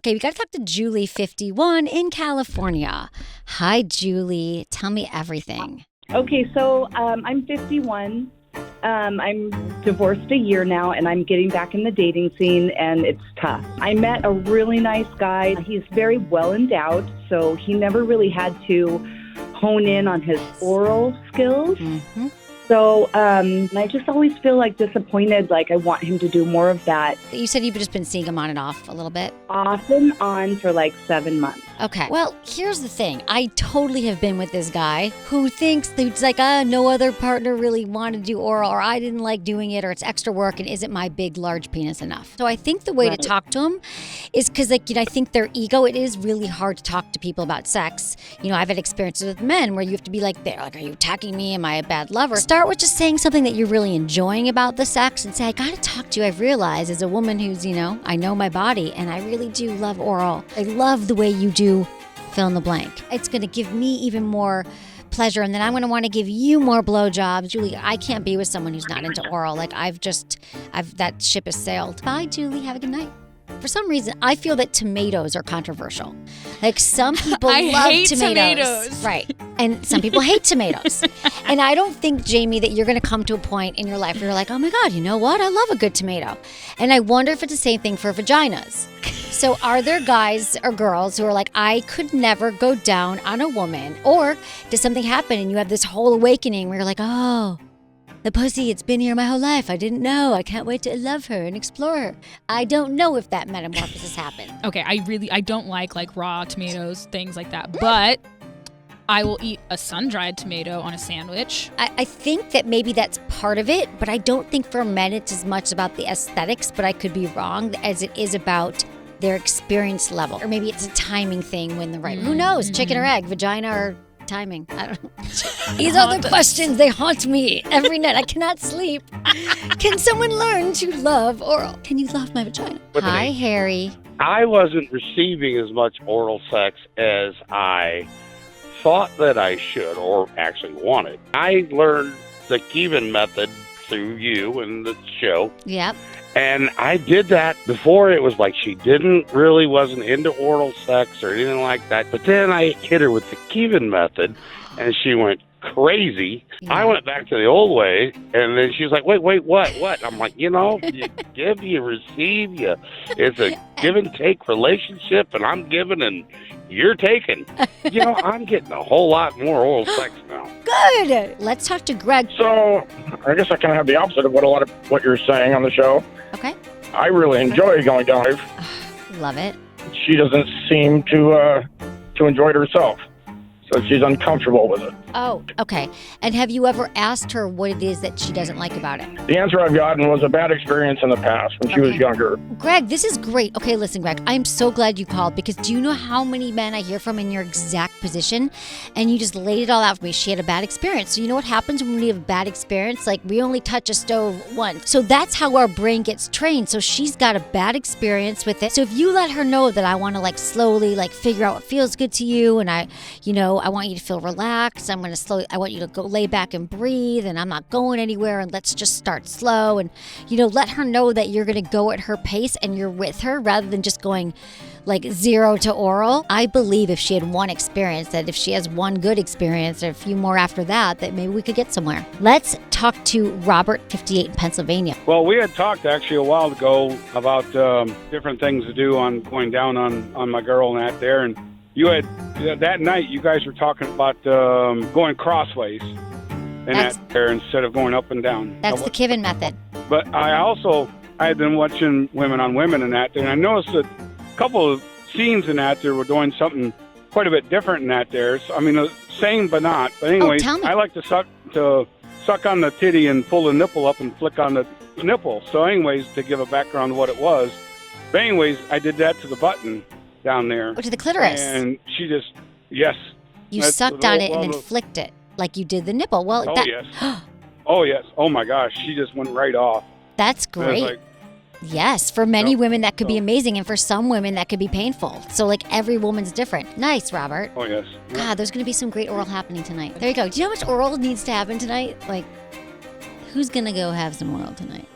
Okay, we got to talk to Julie, 51, in California. Hi, Julie. Tell me everything. Okay, so I'm 51. I'm divorced a year now, and I'm getting back in the dating scene, and it's tough. I met a really nice guy. He's very well endowed, so he never really had to hone in on his oral skills. Mm-hmm. So I just always feel like disappointed, like I want him to do more of that. You said you've just been seeing him on and off a little bit? Off and on for like 7 months. Okay. Well, here's the thing. I totally have been with this guy who thinks that it's like, no other partner really wanted to do oral, or I didn't like doing it, or it's extra work, and isn't my big, large penis enough? So I think the way to talk to him is because, I think their ego, it is really hard to talk to people about sex. I've had experiences with men where you have to be like, they're like, are you attacking me? Am I a bad lover? Start with just saying something that you're really enjoying about the sex and say, I gotta talk to you. I've realized as a woman who's, I know my body, and I really do love oral. I love the way you do fill in the blank. It's going to give me even more pleasure, and then I'm going to want to give you more blowjobs. Julie, I can't be with someone who's not into oral. That ship has sailed. Bye, Julie. Have a good night. For some reason, I feel that tomatoes are controversial. Like, some people love tomatoes. Right. And some people hate tomatoes. And I don't think, Jamie, that you're going to come to a point in your life where you're like, oh my God, you know what? I love a good tomato. And I wonder if it's the same thing for vaginas. So are there guys or girls who are like, I could never go down on a woman? Or does something happen and you have this whole awakening where you're like, oh, the pussy, it's been here my whole life. I didn't know. I can't wait to love her and explore her. I don't know if that metamorphosis happened. Okay, I don't like raw tomatoes, things like that. But I will eat a sun-dried tomato on a sandwich. I think that maybe that's part of it, but I don't think for men it's as much about the aesthetics, but I could be wrong, as it is about their experience level. Or maybe it's a timing thing when the right, who knows, chicken or egg, vagina or timing. I don't know. These are the questions. They haunt me every night. I cannot sleep. Can someone learn to love oral? Can you love my vagina? Hi, Harry. I wasn't receiving as much oral sex as I thought that I should, or actually wanted. I learned the Kievan Method through you and the show. Yep. And I did that before. It was like she wasn't into oral sex or anything like that. But then I hit her with the Kievan Method, and she went crazy. Yeah. I went back to the old way, and then she was like, wait, what? I'm like, you give, you receive, it's a give and take relationship, and I'm giving and you're taking. I'm getting a whole lot more oral sex now. Good. Let's talk to Greg. So I guess I kind of have the opposite of what you're saying on the show. Okay. I really enjoy going down. Love it. She doesn't seem to enjoy it herself. So she's uncomfortable with it. Oh, okay. And have you ever asked her what it is that she doesn't like about it? The answer I've gotten was a bad experience in the past when she was younger. Greg, this is great. Okay, listen, Greg, I'm so glad you called, because do you know how many men I hear from in your exact position? And you just laid it all out for me. She had a bad experience. So you know what happens when we have a bad experience? Like, we only touch a stove once. So that's how our brain gets trained. So she's got a bad experience with it. So if you let her know that I want to slowly figure out what feels good to you, and I want you to feel relaxed. I want you to go lay back and breathe, and I'm not going anywhere, and let's just start slow. And, let her know that you're going to go at her pace and you're with her rather than just going 0 to oral. I believe if she had one experience, that if she has one good experience or a few more after that maybe we could get somewhere. Let's talk to Robert, 58, in Pennsylvania. Well, we had talked actually a while ago about different things to do on going down on my girl and that there, and you had that night you guys were talking about going crossways and that there instead of going up and down. That's the Kievan Method. But I had been watching Women on Women and that, and I noticed that a couple of scenes in that there were doing something quite a bit different in that there. So, same but not. But anyway, I like to suck on the titty and pull the nipple up and flick on the nipple. So anyways, to give a background of what it was. But anyways, I did that to the button down there. To the clitoris. And she just, yes. You sucked on it and then flicked it like you did the nipple. Well, yes. Oh, yes. Oh, my gosh. She just went right off. That's great. Yes. For many women, that could be amazing. And for some women, that could be painful. So, every woman's different. Nice, Robert. Oh, yes. God, there's going to be some great oral happening tonight. There you go. Do you know how much oral needs to happen tonight? Who's going to go have some oral tonight?